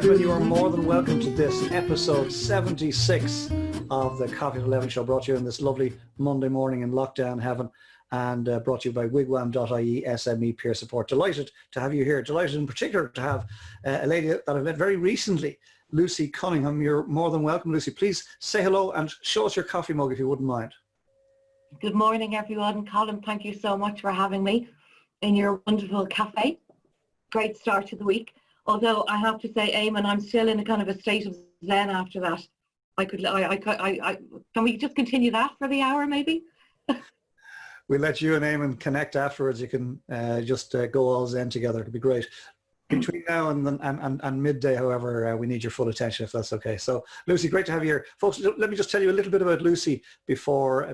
gentlemen, you are more than welcome to this episode 76 of the Coffee at 11 show, brought to you on this lovely Monday morning in lockdown heaven, and brought to you by wigwam.ie SME peer support. Delighted to have you here. Delighted in particular to have a lady that I've met very recently, Lucie Cunningham. You're more than welcome, Lucie. Please say hello and show us your coffee mug if you wouldn't mind. Good morning, everyone. Colm, thank you so much for having me in your wonderful cafe. Great start to the week. Although I have to say, Eamon, I'm still in a kind of a state of zen after that. Can we just continue that for the hour, maybe? We'll let you and Eamon connect afterwards. You can just go all zen together. It'd be great. Between now and midday, however, we need your full attention, if that's okay. So, Lucie, great to have you here. Folks, let me just tell you a little bit about Lucie before I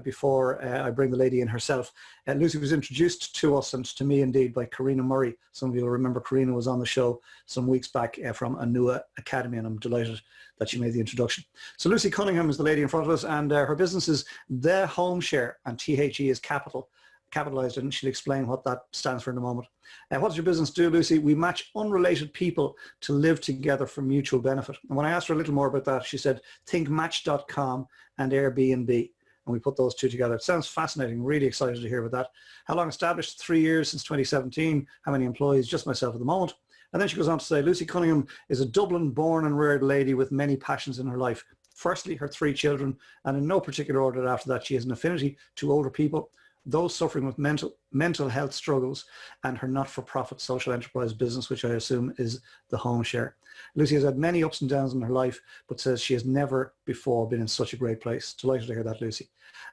bring the lady in herself. Lucie was introduced to us, and to me indeed, by Karina Murray. Some of you will remember Karina was on the show some weeks back from Anua Academy, and I'm delighted that she made the introduction. So Lucie Cunningham is the lady in front of us, and her business is the HomeShare, and THE is capitalized, and she'll explain what that stands for in a moment. What does your business do, Lucie? We match unrelated people to live together for mutual benefit. And when I asked her a little more about that, she said, think Match.com and Airbnb. And we put those two together. It sounds fascinating. Really excited to hear about that. How long established? 3 years, since 2017. How many employees? Just myself at the moment. And then she goes on to say, Lucie Cunningham is a Dublin born and reared lady with many passions in her life. Firstly, her 3 children, and in no particular order after that, she has an affinity to older people, those suffering with mental health struggles, and her not-for-profit social enterprise business, which I assume is the HomeShare. Lucie has had many ups and downs in her life, but says she has never before been in such a great place. Delighted to hear that, Lucie.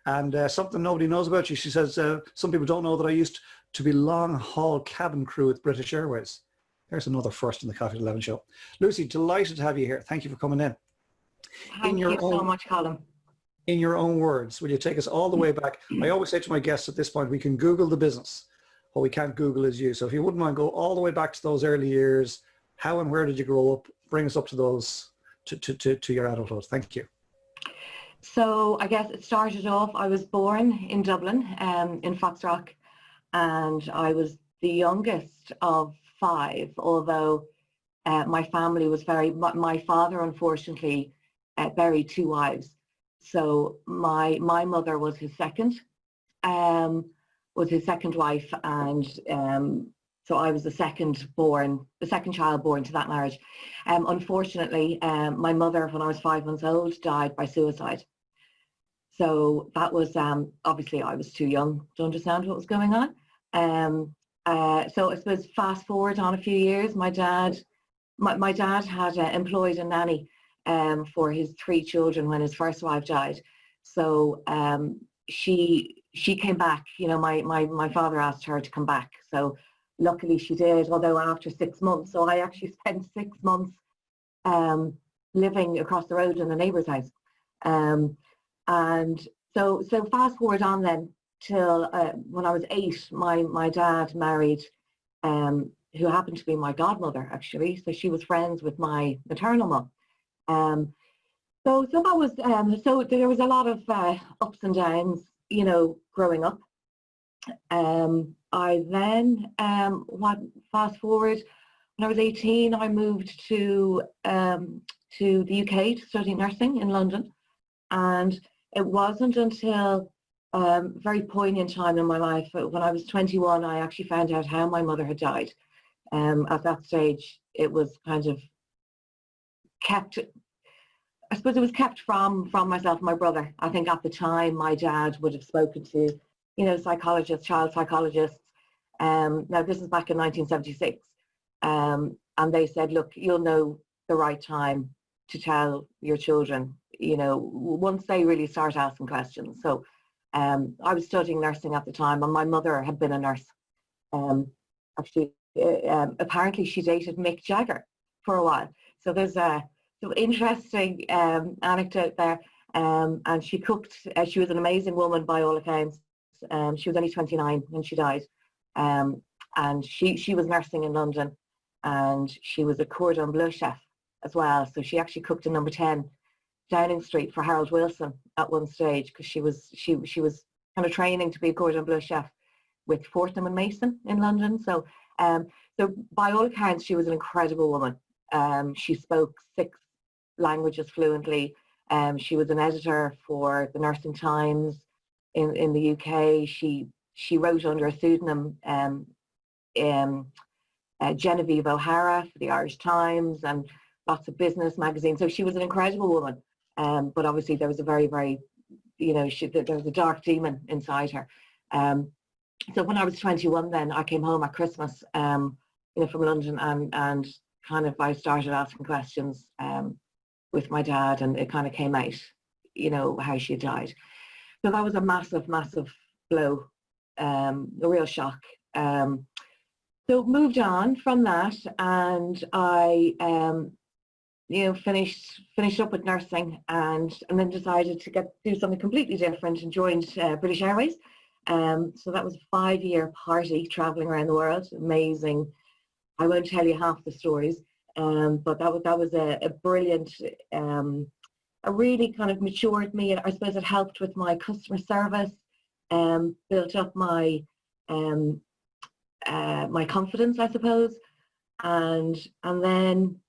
And something nobody knows about you, she says, some people don't know that I used to be long-haul cabin crew with British Airways. There's another first in the Coffee at 11 show. Lucie, delighted to have you here. Thank you for coming in. Thank you so much, Colm. In your own words, will you take us all the way back? I always say to my guests at this point, we can Google the business. What we can't Google is you. So if you wouldn't mind, go all the way back to those early years. How and where did you grow up? Bring us up to those, to your adulthood. Thank you. So I guess it started off, I was born in Dublin, in Foxrock, and I was the youngest of 5, although my family was my father unfortunately buried 2 wives. So my mother was his second wife, and so I was the second child born to that marriage. Unfortunately, my mother, when I was 5 months old, died by suicide. So that was obviously I was too young to understand what was going on. So I suppose fast forward on a few years, my dad had employed a nanny for his 3 children when his first wife died. So she came back. You know, my father asked her to come back. So luckily she did, although after 6 months. So I actually spent 6 months living across the road in the neighbour's house. And so fast forward on then till when I was 8, my dad married who happened to be my godmother, actually. So she was friends with my maternal mum. So that was so there was a lot of ups and downs, you know, growing up. I then fast forward, when I was 18, I moved to the UK to study nursing in London, and it wasn't until very poignant time in my life, when I was 21, I actually found out how my mother had died. At that stage, it was kind of kept, I suppose it was kept from myself and my brother. I think at the time my dad would have spoken to, you know, psychologists, child psychologists. Now this is back in 1976. And they said, look, you'll know the right time to tell your children, you know, once they really start asking questions. So I was studying nursing at the time, and my mother had been a nurse. Actually, apparently she dated Mick Jagger for a while. So there's a some interesting anecdote there. And she cooked. She was an amazing woman by all accounts. She was only 29 when she died. And she was nursing in London, and she was a cordon bleu chef as well. So she actually cooked in number 10 Downing Street for Harold Wilson at one stage, because she was kind of training to be a cordon bleu chef with Fortnum and Mason in London. So so by all accounts, she was an incredible woman. She spoke 6 languages fluently. She was an editor for the Nursing Times in the UK. She wrote under a pseudonym, Genevieve O'Hara, for the Irish Times and lots of business magazines. So she was an incredible woman. But obviously there was a very, very, there was a dark demon inside her. So when I was 21 then, I came home at Christmas, from London, and kind of I started asking questions with my dad, and it kind of came out, how she had died. So that was a massive, massive blow, a real shock. So moved on from that, and I finished up with nursing, and then decided to do something completely different and joined British Airways. So that was a 5-year party traveling around the world. Amazing. I won't tell you half the stories, but that was a brilliant, it really kind of matured me. I suppose it helped with my customer service, built up my my confidence, I suppose, and then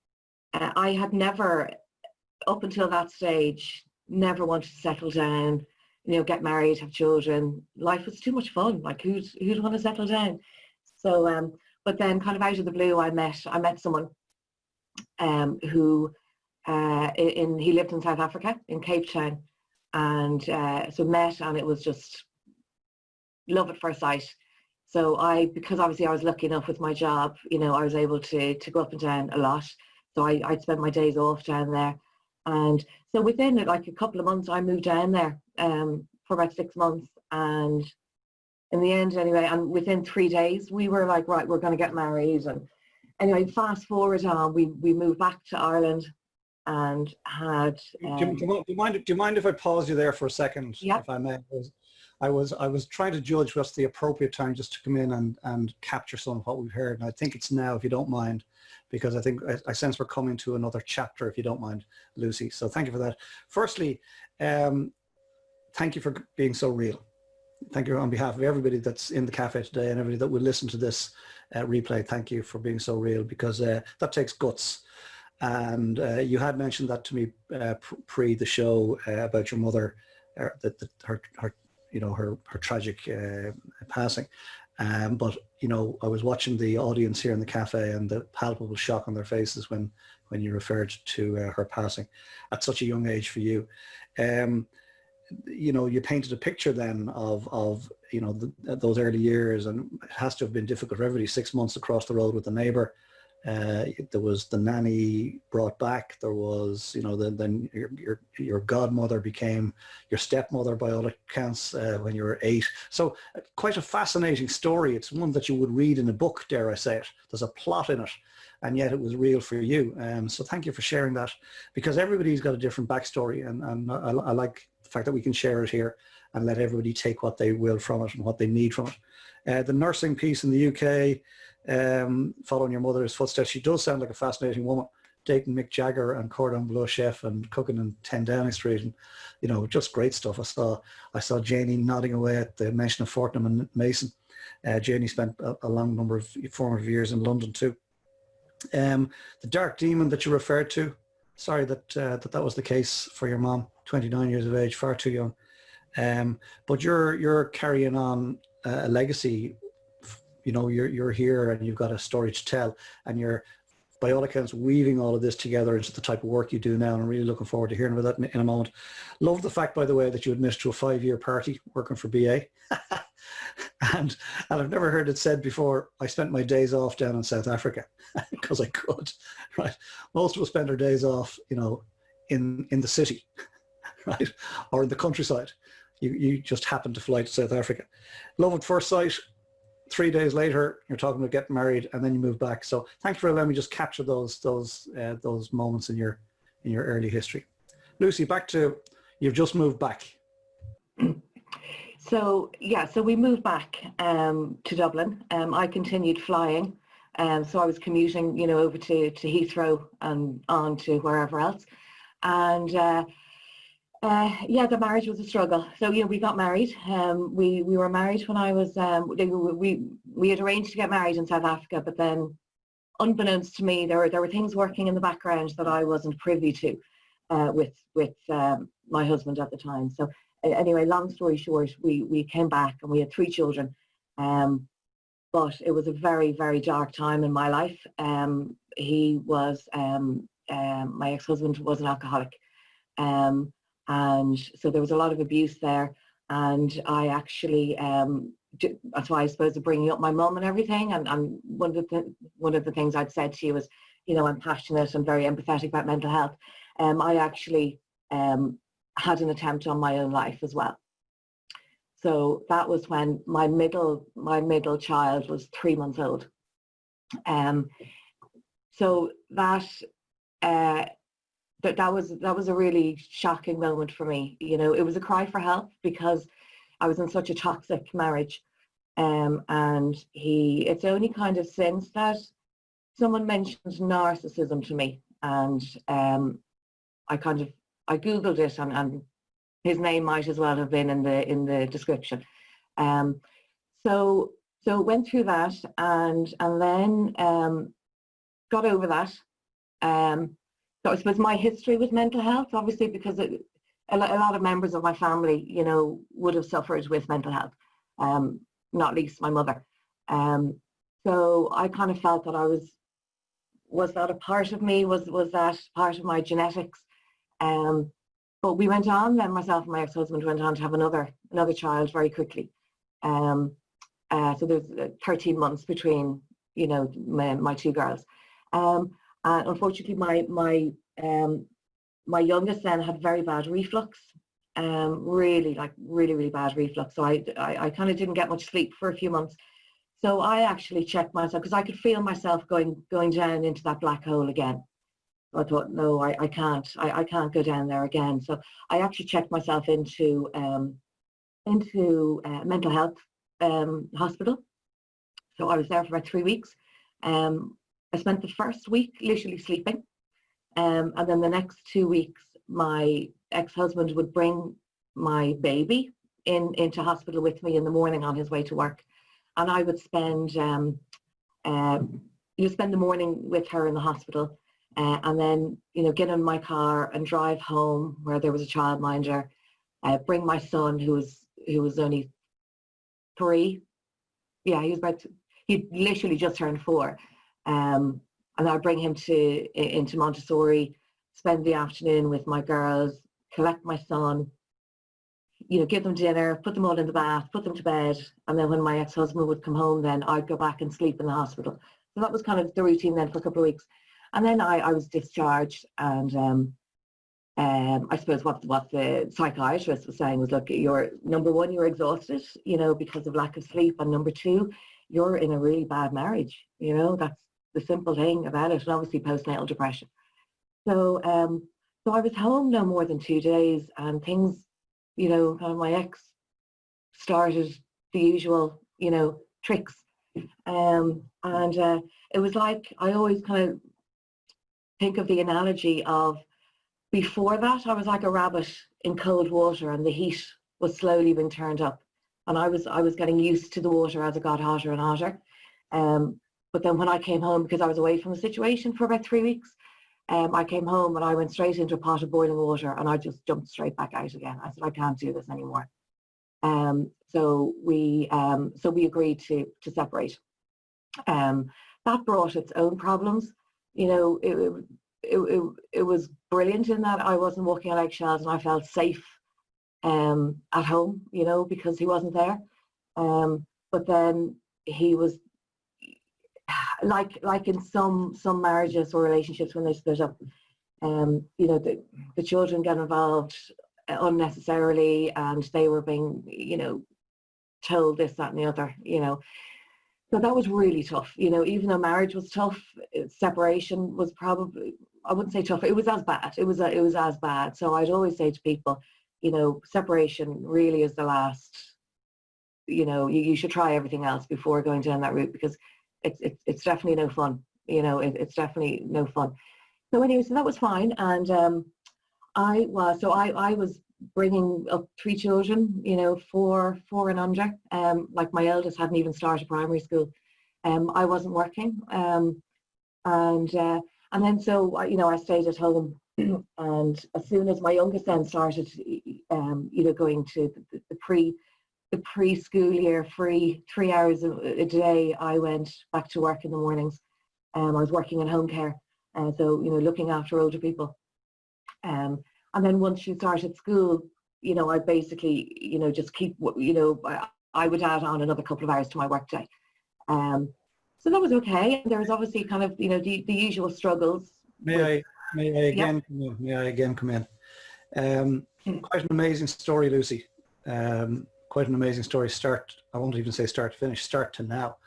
I had never, up until that stage, never wanted to settle down, get married, have children. Life was too much fun. Like, who'd want to settle down? So, but then kind of out of the blue, I met someone who he lived in South Africa, in Cape Town, and so met, and it was just love at first sight. So because obviously I was lucky enough with my job, I was able to go up and down a lot. So I'd spend my days off down there. And so within like a couple of months, I moved down there for about 6 months. And in the end, anyway, and within 3 days, we were like, right, we're going to get married. And anyway, fast forward on, we moved back to Ireland and had... Do you mind if I pause you there for a second, yeah. if I may? I was trying to judge what's the appropriate time just to come in and capture some of what we've heard. And I think it's now, if you don't mind, because I think I sense we're coming to another chapter, if you don't mind, Lucie. So thank you for that. Firstly, thank you for being so real. Thank you on behalf of everybody that's in the cafe today and everybody that will listen to this replay. Thank you for being so real, because that takes guts. And you had mentioned that to me pre the show about your mother, that her tragic passing. But I was watching the audience here in the cafe, and the palpable shock on their faces when you referred to her passing at such a young age for you. You painted a picture then of those early years, and it has to have been difficult for everybody. 6 months across the road with the neighbour. There was the nanny brought back. There was, then your godmother became your stepmother by all accounts when you were 8. So quite a fascinating story. It's one that you would read in a book, dare I say it. There's a plot in it, and yet it was real for you. So thank you for sharing that, because everybody's got a different backstory, and I like the fact that we can share it here and let everybody take what they will from it and what they need from it. The nursing piece in the UK, following your mother's footsteps, she does sound like a fascinating woman, dating Mick Jagger and Cordon Bleu chef and cooking in 10 Downing Street, and just great stuff. I saw Janie nodding away at the mention of Fortnum and Mason. Janie spent a long number of formative years in London too. The dark demon that you referred to, sorry that was the case for your mom, 29 years of age, far too young. But you're carrying on a legacy. You're here and you've got a story to tell, and you're, by all accounts, weaving all of this together into the type of work you do now, and I'm really looking forward to hearing about that in a moment. Love the fact, by the way, that you admitted to a 5-year party working for BA. and I've never heard it said before, I spent my days off down in South Africa because I could, right? Most of us spend our days off, in the city, right? Or in the countryside. You just happen to fly to South Africa. Love at first sight. 3 days later, you're talking about getting married, and then you move back. So thank you for allowing me to just capture those moments in your early history. Lucie, back to, you've just moved back. So we moved back to Dublin. I continued flying, so I was commuting, over to Heathrow and on to wherever else. And the marriage was a struggle. So we got married. We were married when I was. We had arranged to get married in South Africa, but then unbeknownst to me, there were things working in the background that I wasn't privy to with my husband at the time. So anyway, long story short, we came back and we had 3 children. But it was a very, very dark time in my life. He was, my ex-husband was an alcoholic. And so there was a lot of abuse there. And I actually, that's why I suppose bringing up my mum and everything. And one of the things I'd said to you was, you know, I'm passionate and very empathetic about mental health. I actually had an attempt on my own life as well. So that was when my middle child was 3 months old. So that was a really shocking moment for me. You know, it was a cry for help because I was in such a toxic marriage. And it's only kind of since that someone mentioned narcissism to me, and I Googled it, and his name might as well have been in the description. So went through that, and then got over that. So I suppose my history with mental health, obviously, because a lot of members of my family, you know, would have suffered with mental health, not least my mother. So I kind of felt that was that a part of me? Was that part of my genetics? But we went on then, myself and my ex-husband went on to have another child very quickly. So there's 13 months between, you know, my 2 girls. And unfortunately, my youngest then had very bad reflux, really bad reflux. So I kind of didn't get much sleep for a few months. So I actually checked myself because I could feel myself going down into that black hole again. I thought, no, I can't go down there again. So I actually checked myself into mental health hospital. So I was there for about 3 weeks. I spent the first week literally sleeping. And then the next 2 weeks, my ex-husband would bring my baby into hospital with me in the morning on his way to work. And I would spend the morning with her in the hospital. And then, you know, get in my car and drive home where there was a childminder, bring my son who was only 3. Yeah, he literally just turned 4. And I'd bring him into Montessori, spend the afternoon with my girls, collect my son, you know, give them dinner, put them all in the bath, put them to bed. And then when my ex-husband would come home, then I'd go back and sleep in the hospital. So that was kind of the routine then for a couple of weeks. And then I was discharged, and I suppose what the psychiatrist was saying was, look, you're, number 1, you're exhausted, you know, because of lack of sleep, and number 2, you're in a really bad marriage. You know, that's the simple thing about it, and obviously postnatal depression. So so I was home no more than 2 days, and things, you know, kind of my ex started the usual, you know, tricks, and it was like, I always kind of think of the analogy of, before that I was like a rabbit in cold water, and the heat was slowly being turned up, and I was getting used to the water as it got hotter and hotter. But then when I came home, because I was away from the situation for about 3 weeks, I came home and I went straight into a pot of boiling water, and I just jumped straight back out again. I said, I can't do this anymore. So we agreed to separate. That brought its own problems. You know, it was brilliant in that I wasn't walking on eggshells, and I felt safe at home, you know, because he wasn't there. But then he was, like in some marriages or relationships when they split up, you know, the children get involved unnecessarily, and they were being, you know, told this, that, and the other, you know. So that was really tough. You know, even though marriage was tough, separation was probably, I wouldn't say tough, it was as bad. It was as bad. So I'd always say to people, you know, separation really is the last, you know, you should try everything else before going down that route, because it's definitely no fun. You know, it's definitely no fun. So anyway, so that was fine. And I was bringing up 3 children, you know, 4 and under. Like my eldest hadn't even started primary school. I wasn't working. And then so I stayed at home, and as soon as my youngest then started, going to the preschool year, free 3 hours a day, I went back to work in the mornings. I was working in home care, so looking after older people. And then once she started school, I basically just keep I would add on another couple of hours to my workday. So that was okay. There was obviously kind of the usual struggles. May I again come in? Quite an amazing story, Lucie. Quite an amazing story. I won't even say start to finish. Start to now,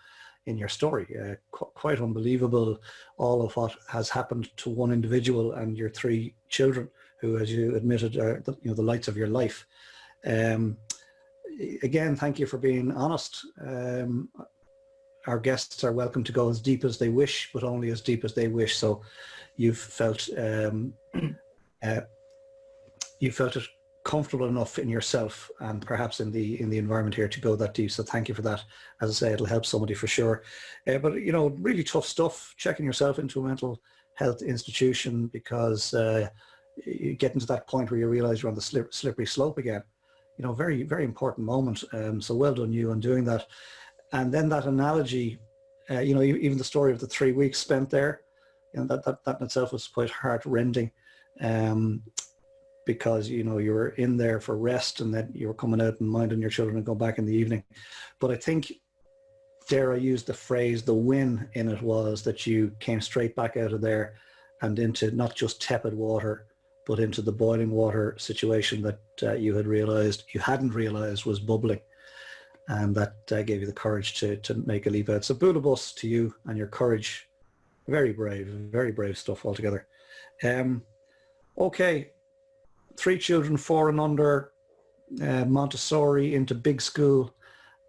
in your story. Quite unbelievable. All of what has happened to one individual and your 3 children, who, as you admitted, are the lights of your life. Again, thank you for being honest. Our guests are welcome to go as deep as they wish, but only as deep as they wish. So you've felt it comfortable enough in yourself and perhaps in the environment here to go that deep. So thank you for that. As I say, it'll help somebody for sure. But really tough stuff, checking yourself into a mental health institution, because you get into that point where you realize you're on the slippery slope again. Very, very important moment. So well done you on doing that. And then that analogy, even the story of the 3 weeks spent there, that in itself was quite heart-rending, because you were in there for rest, and then you were coming out and minding your children and go back in the evening. But I think, dare I use the phrase, the win in it was that you came straight back out of there and into not just tepid water, but into the boiling water situation that you hadn't realized was bubbling. And that gave you the courage to make a leap out. So boodle-bus to you and your courage. Very brave stuff altogether. Okay, 3 children, 4 and under, Montessori into big school,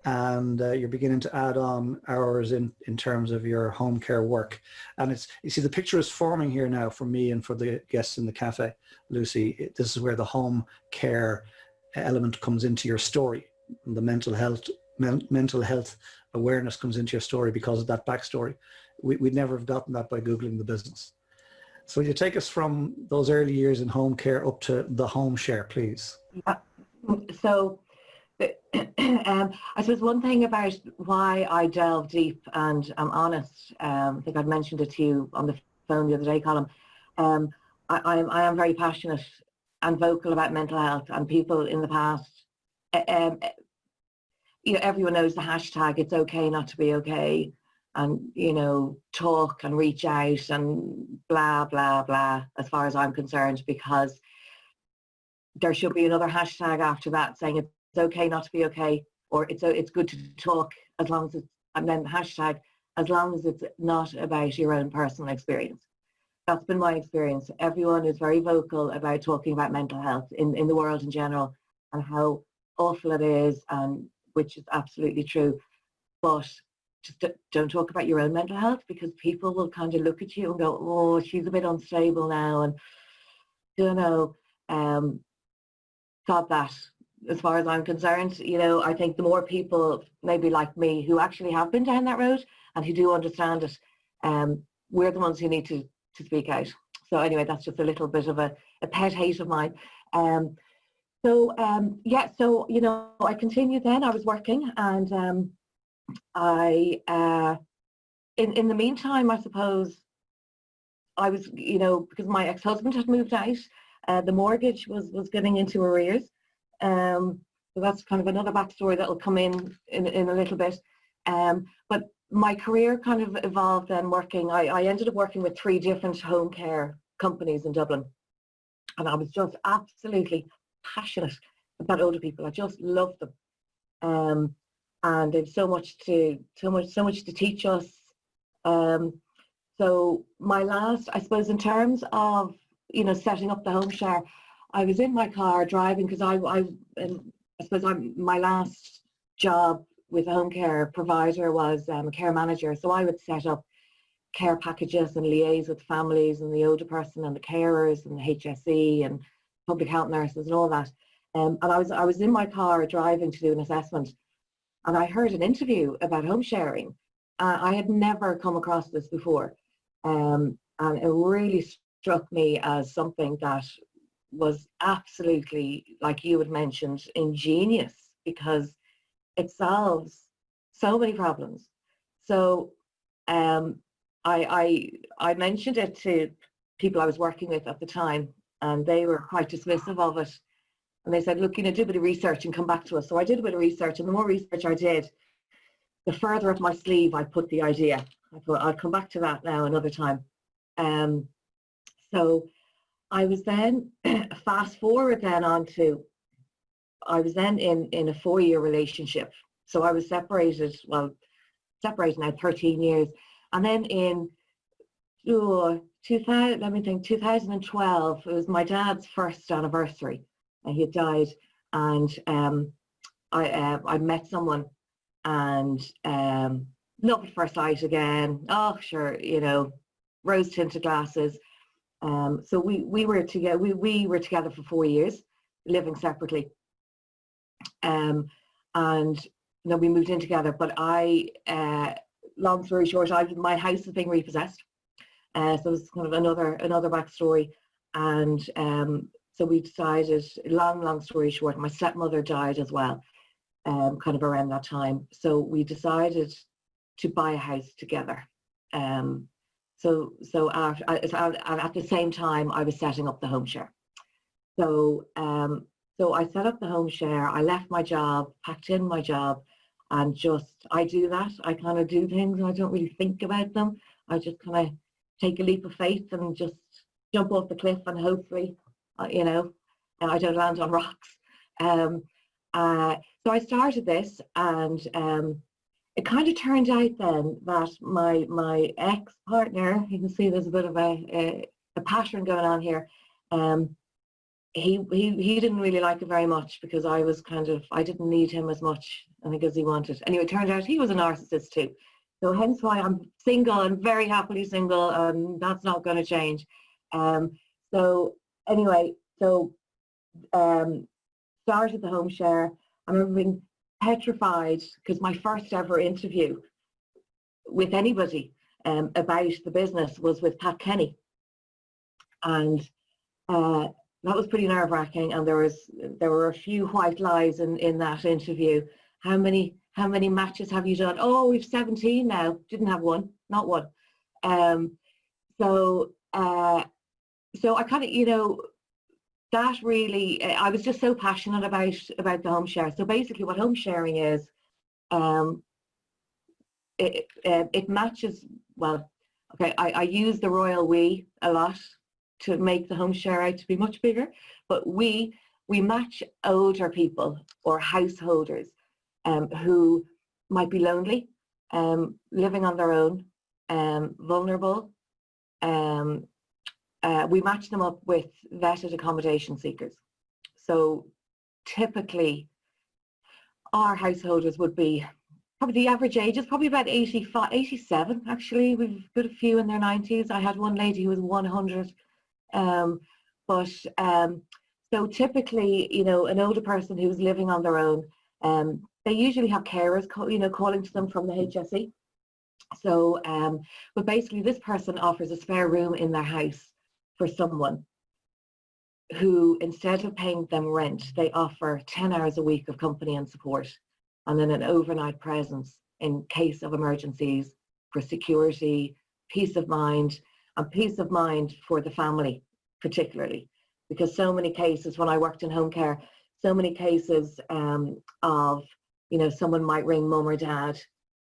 and you're beginning to add on hours in terms of your home care work. And you see, the picture is forming here now for me and for the guests in the cafe, Lucie. This is where the home care element comes into your story. The mental health awareness comes into your story because of that backstory. We'd never have gotten that by Googling the business. So you take us from those early years in home care up to the HomeShare, please. Yeah. So I suppose one thing about why I delve deep and I'm honest, I think I'd mentioned it to you on the phone the other day, Colm. I am very passionate and vocal about mental health, and people in the past, everyone knows the hashtag, it's okay not to be okay, and talk and reach out and blah blah blah, as far as I'm concerned, because there should be another hashtag after that saying it's okay not to be okay, or it's good to talk, as long as it's, and then hashtag, as long as it's not about your own personal experience. That's been my experience. Everyone is very vocal about talking about mental health in the world in general, and how awful it is, and which is absolutely true. But just don't talk about your own mental health, because people will kind of look at you and go, oh, she's a bit unstable now, and stop that. As far as I'm concerned, I think the more people maybe like me who actually have been down that road and who do understand it, we're the ones who need to speak out. So anyway, that's just a little bit of a pet hate of mine. So I continued then. I was working, and in the meantime, I suppose I was, because my ex-husband had moved out, the mortgage was getting into arrears. So that's kind of another backstory that will come in a little bit. But my career kind of evolved then working. I ended up working with 3 different home care companies in Dublin, and I was just absolutely passionate about older people. I just loved them, and they've so much to teach us. So my last, I suppose, in terms of setting up the HomeShare, I was in my car driving, because I suppose my last job with a home care provider was a care manager. So I would set up care packages and liaise with families and the older person and the carers and the HSE and public health nurses and all that. And I was in my car driving to do an assessment, and I heard an interview about home sharing. I had never come across this before. And it really struck me as something that was absolutely, like you had mentioned, ingenious, because it solves so many problems. So I mentioned it to people I was working with at the time, and they were quite dismissive of it. And they said, look, do a bit of research and come back to us. So I did a bit of research, and the more research I did, the further up my sleeve I put the idea. I thought I'll come back to that now another time. So I was then, fast forward then onto, I was then in a 4-year relationship. So I was separated now 13 years. And then in 2012, it was my dad's first anniversary. And he had died, and I met someone, and love at first sight again. Oh, sure, rose tinted glasses. So we were together. We were together for 4 years, living separately. And we moved in together. But long story short, my house is being repossessed. So it's kind of another backstory. And so we decided, long story short, my stepmother died as well, kind of around that time. So we decided to buy a house together. So at the same time, I was setting up the HomeShare. So I set up the HomeShare. I left my job, packed in my job, and I do that. I kind of do things. I don't really think about them. I just kind of take a leap of faith and just jump off the cliff, and hopefully, I don't land on rocks. So I started this, and it kind of turned out then that my ex-partner, you can see there's a bit of a pattern going on here. He didn't really like it very much, because I didn't need him as much, I think, as he wanted. Anyway, it turned out he was a narcissist too. So hence why I'm single and very happily single, and that's not going to change. So anyway, started the HomeShare. I remember being petrified, because my first ever interview with anybody about the business was with Pat Kenny, and that was pretty nerve-wracking. And there were a few white lies in that interview. How many matches have you done? Oh, we've 17 now. Didn't have one, not one. So I kind of, that really, I was just so passionate about the HomeShare. So basically what home sharing is, it matches, well, okay, I use the royal we a lot to make the HomeShare out to be much bigger, but we match older people or householders who might be lonely, living on their own, vulnerable. We match them up with vetted accommodation seekers. So typically our householders would be, probably the average age is probably about 85, 87 actually. We've got a few in their 90s. I had one lady who was 100. So typically, an older person who's living on their own, they usually have carers calling to them from the HSE. So, but basically this person offers a spare room in their house for someone who, instead of paying them rent, they offer 10 hours a week of company and support, and then an overnight presence in case of emergencies, for security, peace of mind, and peace of mind for the family particularly. Because so many cases, when I worked in home care, so many cases of, someone might ring mum or dad,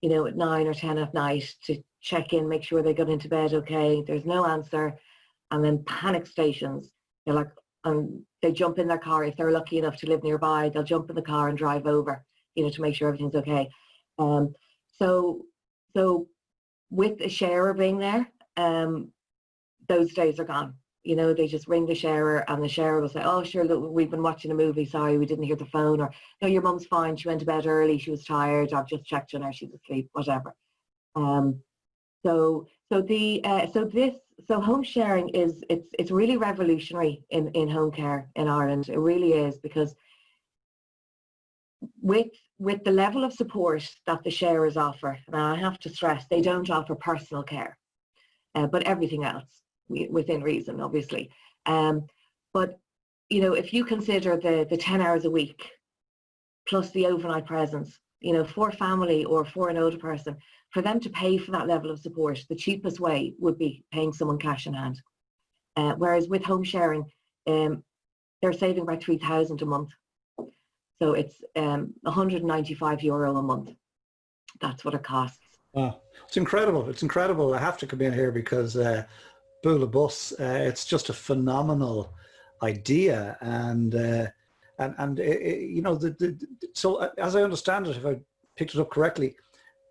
at 9 or 10 at night to check in, make sure they got into bed okay. There's no answer. And then panic stations. They're like, they jump in their car. If they're lucky enough to live nearby, they'll jump in the car and drive over, to make sure everything's okay. So with the sharer being there, those days are gone. They just ring the sharer, and the sharer will say, oh, sure, look, we've been watching a movie. Sorry, we didn't hear the phone. Or, no, your mum's fine. She went to bed early. She was tired. I've just checked on her. She's asleep, whatever. So home sharing it's really revolutionary in home care in Ireland. It really is, because with the level of support that the sharers offer, and I have to stress, they don't offer personal care. but everything else within reason, obviously. But, you know, if you consider the 10 hours a week plus the overnight presence, you know, for family or for an older person, for them to pay for that level of support, the cheapest way would be paying someone cash in hand. Whereas with home sharing, they're saving about 3,000 a month. So it's €195 a month. That's what it costs. Wow, it's incredible. It's incredible. I have to come in here because Bula Bus, it's just a phenomenal idea, and you know, so as I understand it, if I picked it up correctly,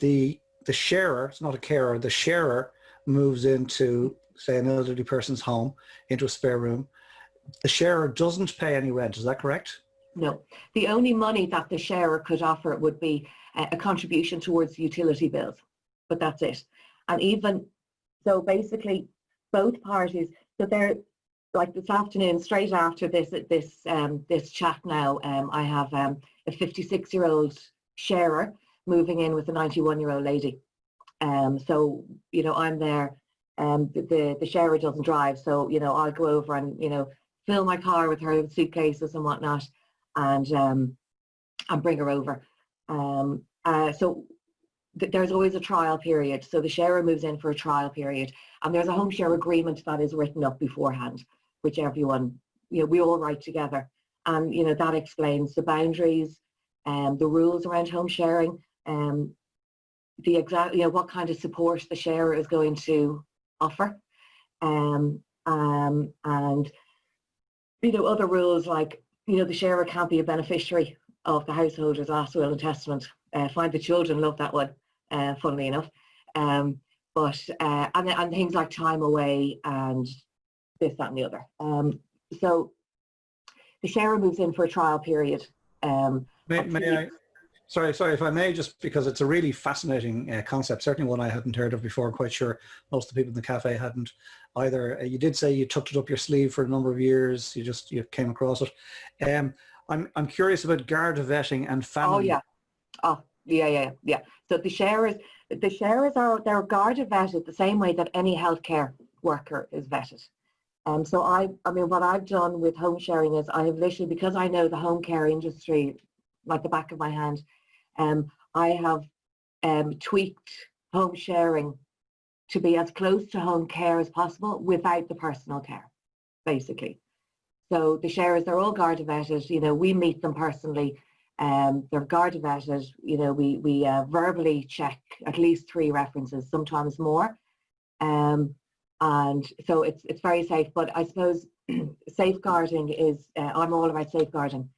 the sharer, it's not a carer, the sharer moves into, say, an elderly person's home, into a spare room. The sharer doesn't pay any rent. Is that correct? No, the only money that the sharer could offer would be a contribution towards utility bills, but that's it. And even so, basically, both parties. So they're like this afternoon, straight after this chat now. I have a 56-year-old sharer moving in with a 91-year-old lady. So you know, I'm there. The sharer doesn't drive, so you know, I'll go over and, you know, fill my car with her suitcases and whatnot, and bring her over. So there's always a trial period. So the sharer moves in for a trial period, and there's a home share agreement that is written up beforehand, which everyone, you know, we all write together, and you know, that explains the boundaries and the rules around home sharing, the exact, you know, what kind of support the sharer is going to offer, and you know, other rules like, you know, the sharer can't be a beneficiary of the householder's last will and testament. Find the children love that one, funnily enough. And things like time away and this, that, and the other. So the sharer moves in for a trial period. May I? Sorry, if I may, just because it's a really fascinating concept, certainly one I hadn't heard of before. I'm quite sure most of the people in the cafe hadn't either. You did say you tucked it up your sleeve for a number of years. You came across it. I'm curious about Garda vetting and family. Oh yeah. So the sharers they're Garda vetted the same way that any healthcare worker is vetted. So I mean, what I've done with home sharing is I have literally, because I know the home care industry like the back of my hand, I have tweaked home sharing to be as close to home care as possible without the personal care, basically. So the sharers, they're all Garda vetted. You know, we meet them personally. They're Garda vetted. You know, we verbally check at least 3 references, sometimes more. And so it's very safe. But I suppose safeguarding is, I'm all about safeguarding.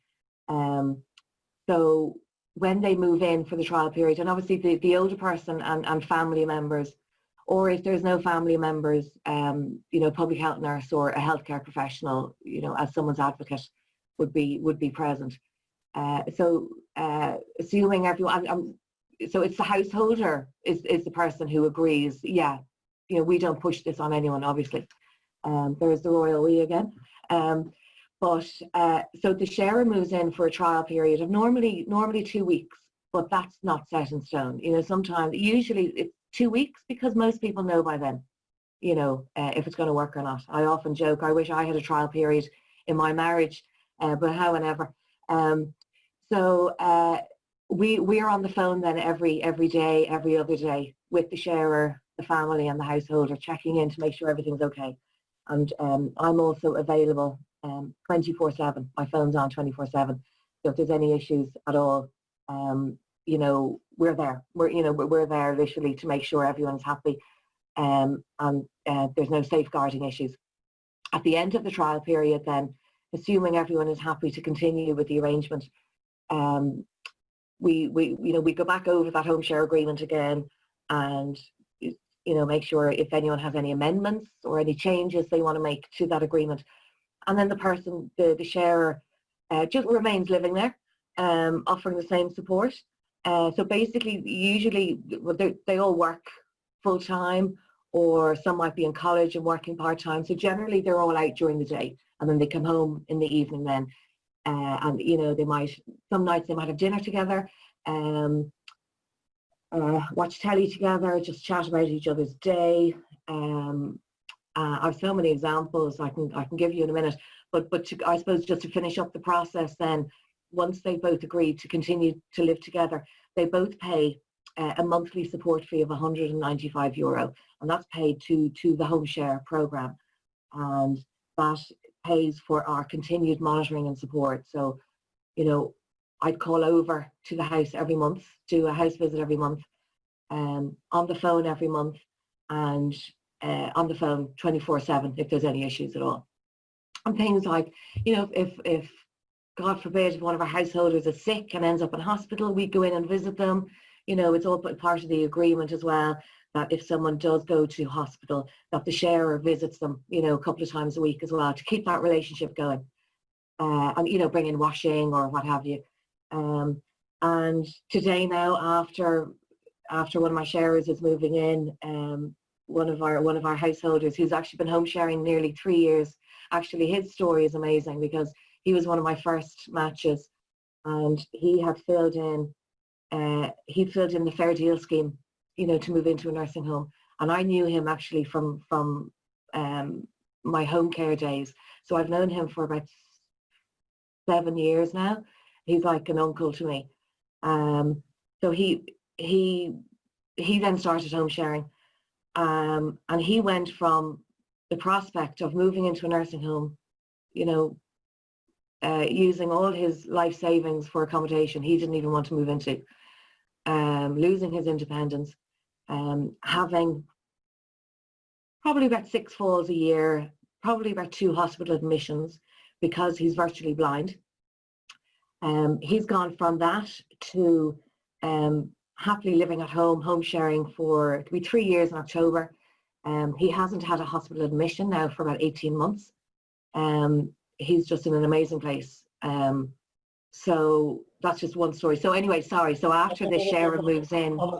So when they move in for the trial period, and obviously the older person and family members, or if there's no family members, you know, public health nurse or a healthcare professional, you know, as someone's advocate would be present. So assuming everyone, so it's the householder is the person who agrees, yeah, you know, we don't push this on anyone, obviously. There's the royal we again. So the sharer moves in for a trial period of normally 2 weeks, but that's not set in stone. You know, sometimes, usually it's 2 weeks because most people know by then, you know, if it's going to work or not. I often joke, I wish I had a trial period in my marriage, but however. So we are on the phone then every day, every other day with the sharer, the family and the householder, checking in to make sure everything's okay. And I'm also available 24/7. My phone's on 24/7. So if there's any issues at all, you know, we're there. We're there literally to make sure everyone's happy, and there's no safeguarding issues. At the end of the trial period, then, assuming everyone is happy to continue with the arrangement, we go back over that home share agreement again, and you know, make sure if anyone has any amendments or any changes they want to make to that agreement. And then the person, the sharer, just remains living there, offering the same support. So basically, usually they all work full time, or some might be in college and working part time. So generally, they're all out during the day, and then they come home in the evening. Then, and you know, some nights they might have dinner together. watch telly together, just chat about each other's day. I have so many examples I can give you in a minute, but I suppose just to finish up the process then, once they both agreed to continue to live together, they both pay a monthly support fee of €195, and that's paid to the HomeShare program, and that pays for our continued monitoring and support. So, you know, I'd call over to the house every month, do a house visit every month, on the phone every month, and on the phone 24/7 if there's any issues at all. And things like, you know, if God forbid one of our householders is sick and ends up in hospital, we go in and visit them. You know, it's all part of the agreement as well, that if someone does go to hospital, that the sharer visits them, you know, a couple of times a week as well, to keep that relationship going. And, you know, bring in washing or what have you. And today now, after one of my sharers is moving in, one of our householders who's actually been home sharing nearly 3 years, actually his story is amazing, because he was one of my first matches, and he had filled in the Fair Deal scheme, you know, to move into a nursing home. And I knew him actually from my home care days. So I've known him for about 7 years now. He's like an uncle to me. So he then started home sharing, and he went from the prospect of moving into a nursing home, you know, using all his life savings for accommodation he didn't even want to move into, losing his independence, having probably about 6 falls a year, probably about 2 hospital admissions, because he's virtually blind. He's gone from that to happily living at home, home sharing for, it'll be 3 years in October. He hasn't had a hospital admission now for about 18 months. He's just in an amazing place. So that's just one story. So anyway, sorry. So after the sharer moves in. Oh,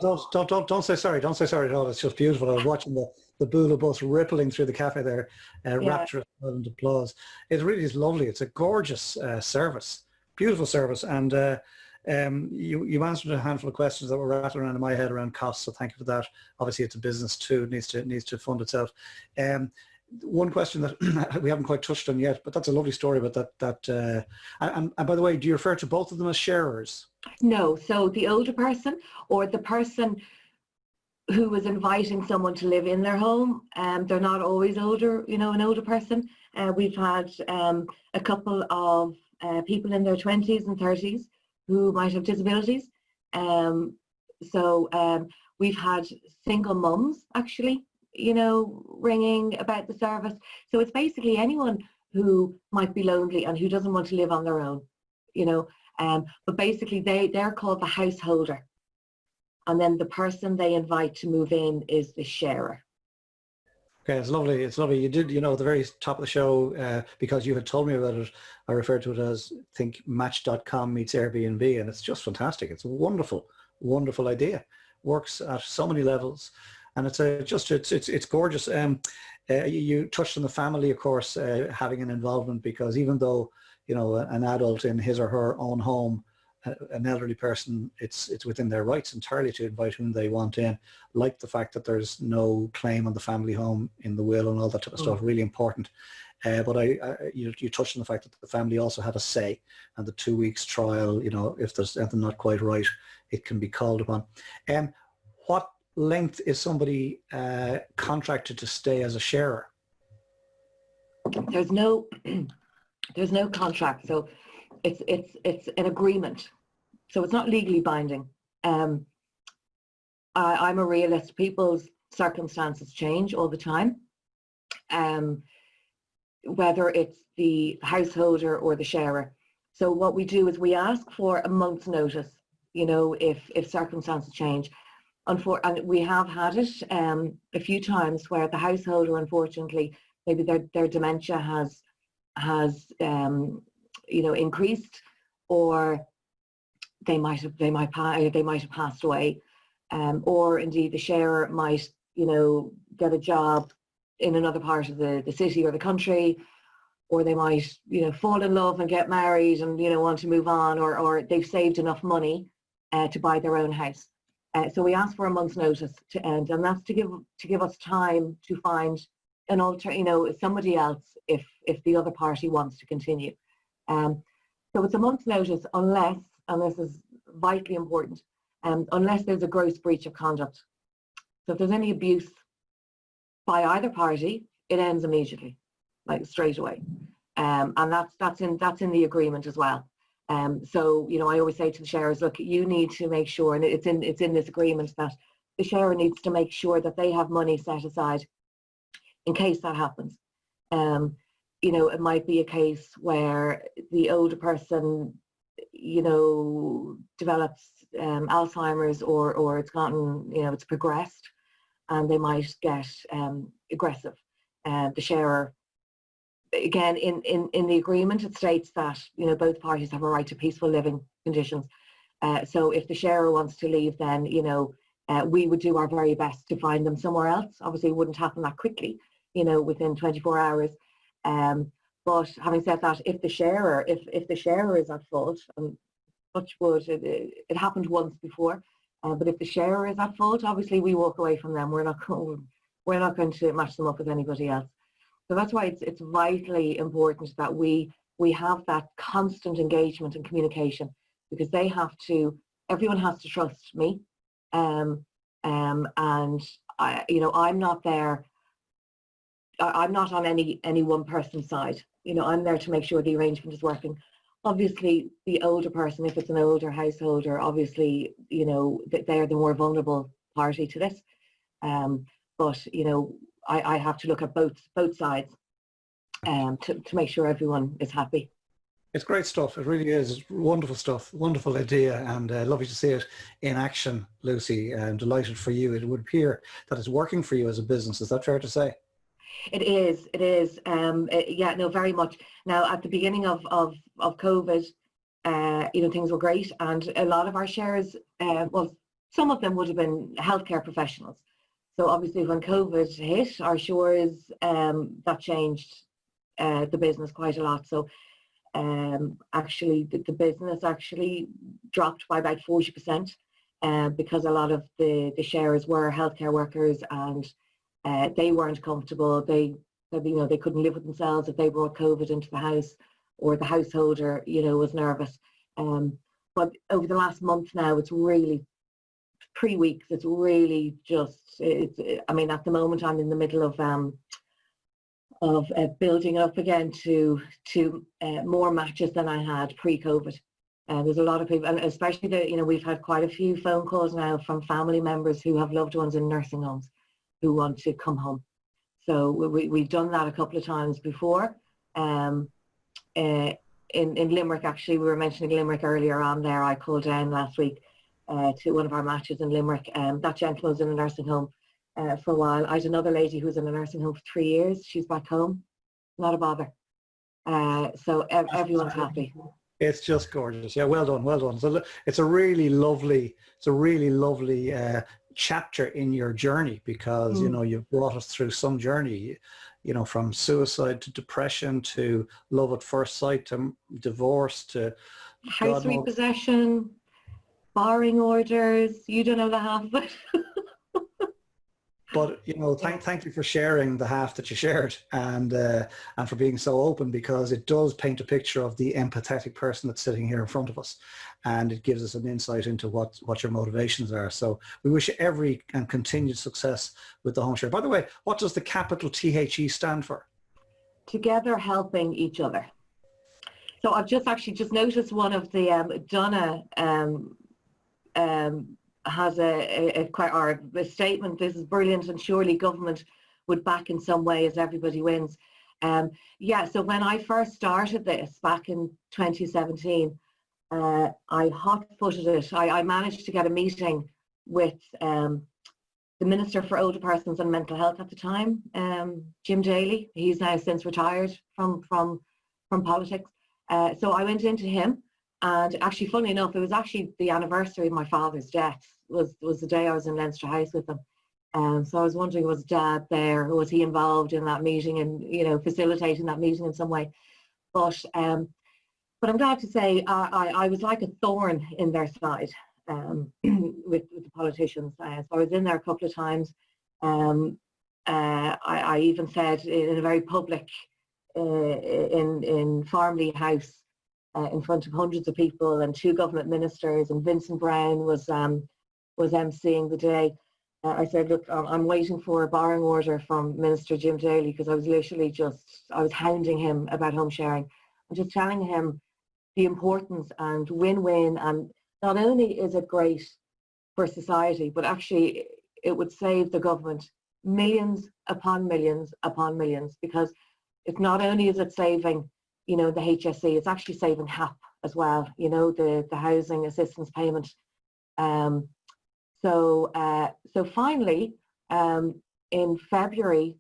don't say sorry. Don't say sorry at all. It's just beautiful. I was watching the Bula bus rippling through the cafe there, rapturous and applause. It really is lovely. It's a gorgeous service, beautiful service, and you answered a handful of questions that were rattling around in my head around costs. So thank you for that. Obviously, it's a business too. It needs to fund itself. One question that we haven't quite touched on yet, but that's a lovely story about that. And by the way, do you refer to both of them as sharers? No. So the older person, or the person who was inviting someone to live in their home, they're not always older, you know, an older person. We've had a couple of people in their 20s and 30s who might have disabilities. So we've had single mums actually, you know, ringing about the service. So it's basically anyone who might be lonely and who doesn't want to live on their own, you know. But basically they're called the householder, and then the person they invite to move in is the sharer. Okay, it's lovely. It's lovely. You did, you know, at the very top of the show, because you had told me about it, I referred to it as, think, Match.com meets Airbnb, and it's just fantastic. It's a wonderful, wonderful idea. Works at so many levels, and it's gorgeous. You touched on the family, of course, having an involvement, because even though, you know, an adult in his or her own home, an elderly person, it's within their rights entirely to invite whom they want in, like the fact that there's no claim on the family home in the will and all that type of stuff, really important. But you touched on the fact that the family also have a say, and the 2 weeks trial, you know, if there's anything not quite right, it can be called upon. What length is somebody contracted to stay as a sharer? There's no contract, so it's an agreement, so it's not legally binding. I'm a realist. People's circumstances change all the time, whether it's the householder or the sharer. So what we do is we ask for a month's notice, you know, if circumstances change. And we have had it a few times where the householder, unfortunately, maybe their dementia has you know, increased, or they might have passed away, or indeed the sharer might, you know, get a job in another part of the city or the country, or they might, you know, fall in love and get married and, you know, want to move on, or they've saved enough money to buy their own house. So we asked for a month's notice to end, and that's to give us time to find an somebody else if the other party wants to continue. So it's a month's notice unless, and this is vitally important, unless there's a gross breach of conduct. So if there's any abuse by either party, it ends immediately, like straight away. And that's in the agreement as well. So, I always say to the sharers, look, you need to make sure, and it's in this agreement, that the sharer needs to make sure that they have money set aside in case that happens. It might be a case where the older person, develops Alzheimer's, or it's gotten, it's progressed, and they might get aggressive. The sharer, again, in the agreement, it states that both parties have a right to peaceful living conditions. So if the sharer wants to leave, then we would do our very best to find them somewhere else. Obviously, it wouldn't happen that quickly, within 24 hours. But having said that, if the sharer is at fault, and touch wood, it happened once before. But if the sharer is at fault, obviously we walk away from them. We're not going to match them up with anybody else. So that's why it's vitally important that we have that constant engagement and communication, because everyone has to trust me. And I'm not there. I'm not on any one person's side. I'm there to make sure the arrangement is working. Obviously, the older person, if it's an older householder, obviously, they're the more vulnerable party to this. But I have to look at both sides to make sure everyone is happy. It's great stuff. It really is. It's wonderful stuff. Wonderful idea, and lovely to see it in action, Lucie. I'm delighted for you. It would appear that it's working for you as a business. Is that fair to say? It is. Yeah, no, very much. Now, at the beginning of COVID, things were great, and a lot of our sharers, some of them would have been healthcare professionals. So obviously, when COVID hit, our sharers, that changed the business quite a lot. So actually, the business actually dropped by about 40%, because a lot of the sharers were healthcare workers, and they weren't comfortable. They couldn't live with themselves if they brought COVID into the house, or the householder, was nervous. But over the last month now, it's really 3 weeks. It's really just. I mean, at the moment, I'm in the middle of building up again to more matches than I had pre-COVID. There's a lot of people, and especially we've had quite a few phone calls now from family members who have loved ones in nursing homes who want to come home. So we've done that a couple of times before. In Limerick, actually, we were mentioning Limerick earlier on there. I called down last week to one of our matches in Limerick. That gentleman was in a nursing home for a while. I had another lady who was in a nursing home for 3 years. She's back home. Not a bother. So everyone's happy. It's just gorgeous. Yeah, well done, well done. So it's a really lovely chapter in your journey, because you've brought us through some journey, from suicide to depression to love at first sight to divorce to house repossession, barring orders. You don't know the half of it. But thank you for sharing the half that you shared, and for being so open, because it does paint a picture of the empathetic person that's sitting here in front of us, and it gives us an insight into what your motivations are. So we wish you every and continued success with the HomeShare. By the way, what does the capital THE stand for? Together helping each other. So I've just noticed one of the Donna has a statement. This is brilliant, and surely government would back in some way as everybody wins. So when I first started this back in 2017, I hot-footed it. I managed to get a meeting with the Minister for Older Persons and Mental Health at the time, Jim Daly. He's now since retired from politics. So I went into him. And actually, funnily enough, it was actually the anniversary of my father's death was the day I was in Leinster House with him. So I was wondering, was Dad there? Was he involved in that meeting and, facilitating that meeting in some way? But I'm glad to say I was like a thorn in their side. with the politicians. So I was in there a couple of times. I even said in a very public, in Farmley House, in front of hundreds of people and 2 government ministers, and Vincent Brown was emceeing the day. I said, look, I'm waiting for a borrowing order from Minister Jim Daly, because I was literally I was hounding him about home sharing. I'm just telling him the importance and win-win, and not only is it great for society, but actually it would save the government millions upon millions upon millions, because it's not only is it saving, the HSE, it's actually saving HAP as well, the housing assistance payment. So finally, in February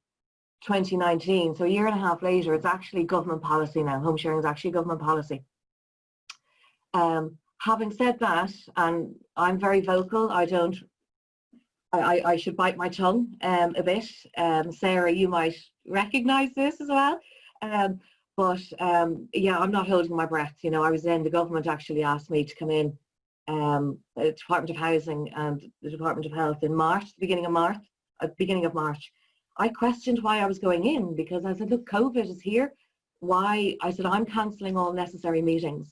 2019, so a year and a half later, it's actually government policy now. Home sharing is actually government policy. Having said that, and I'm very vocal, I should bite my tongue a bit. Sarah, you might recognise this as well. But yeah, I'm not holding my breath. I was in, the government actually asked me to come in, the Department of Housing and the Department of Health in March, beginning of March. I questioned why I was going in, because I said, look, COVID is here. Why? I said, I'm cancelling all necessary meetings,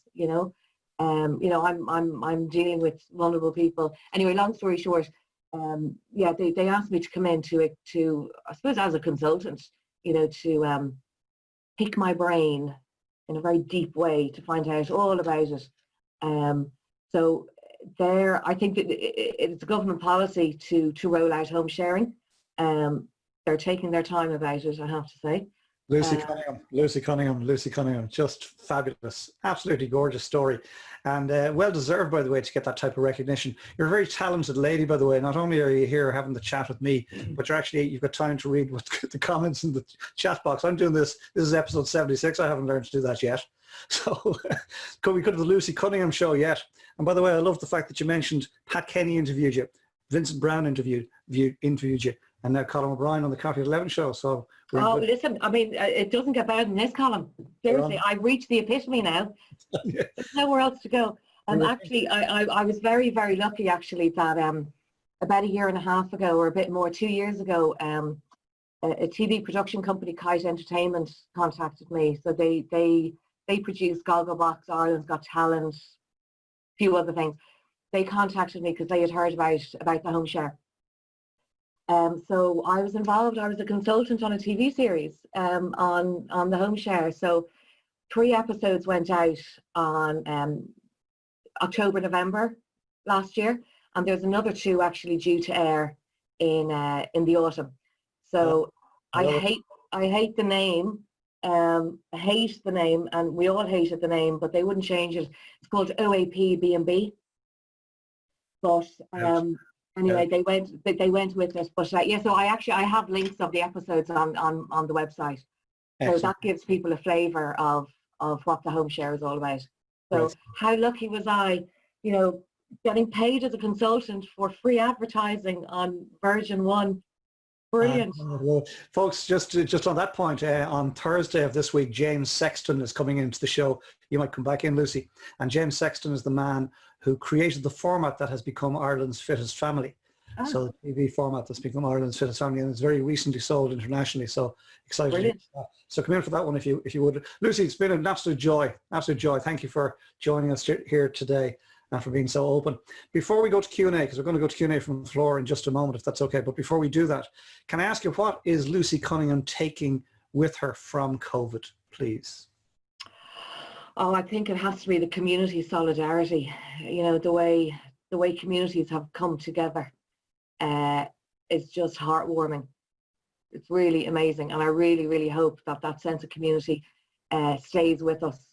I'm dealing with vulnerable people. Anyway, long story short, yeah, they asked me to come in to I suppose as a consultant, to pick my brain in a very deep way to find out all about it. So I think that it's a government policy to roll out home sharing. They're taking their time about it, I have to say. Lucie Cunningham, just fabulous, absolutely gorgeous story, and well deserved, by the way, to get that type of recognition. You're a very talented lady, by the way. Not only are you here having the chat with me, but you've got time to read the comments in the chat box. I'm doing this. This is episode 76. I haven't learned to do that yet. So we could have the Lucie Cunningham show yet. And by the way, I love the fact that you mentioned Pat Kenny interviewed you, Vincent Brown interviewed you, and now Colm O'Brien on the Coffee at 11 show. So listen, I mean, it doesn't get better than this, Colm. Seriously, I've reached the epitome now. Yeah. There's nowhere else to go. Actually, I was very, very lucky, actually, that about a year and a half ago, or a bit more, 2 years ago, a TV production company, Kite Entertainment, contacted me. So they produce Gogglebox, Ireland's Got Talent, a few other things. They contacted me because they had heard about the home share. So I was involved. I was a consultant on a TV series on the home share. So 3 episodes went out on October, November last year, and there's another 2 actually due to air in the autumn. So I hate the name. I hate the name, and we all hated the name, but they wouldn't change it. It's called OAP B&B. But anyway, they went with it. But yeah, so I have links of the episodes on the website. Excellent. So that gives people a flavour of what the home share is all about. So right. How lucky was I, getting paid as a consultant for free advertising on Virgin One. Brilliant. Folks, just on that point, on Thursday of this week, James Sexton is coming into the show. You might come back in, Lucy. And James Sexton is the man who created the format that has become Ireland's Fittest Family. Oh. So the TV format that's become Ireland's Fittest Family, and it's very recently sold internationally. So excited. Brilliant. So come in for that one if you would. Lucy, it's been an absolute joy. Absolute joy. Thank you for joining us here today and for being so open. Before we go to Q&A, because we're going to go to Q&A from the floor in just a moment, if that's okay. But before we do that, can I ask you, what is Lucie Cunningham taking with her from COVID, please? Oh, I think it has to be the community solidarity. The way communities have come together. It's just heartwarming. It's really amazing, and I really, really hope that sense of community stays with us.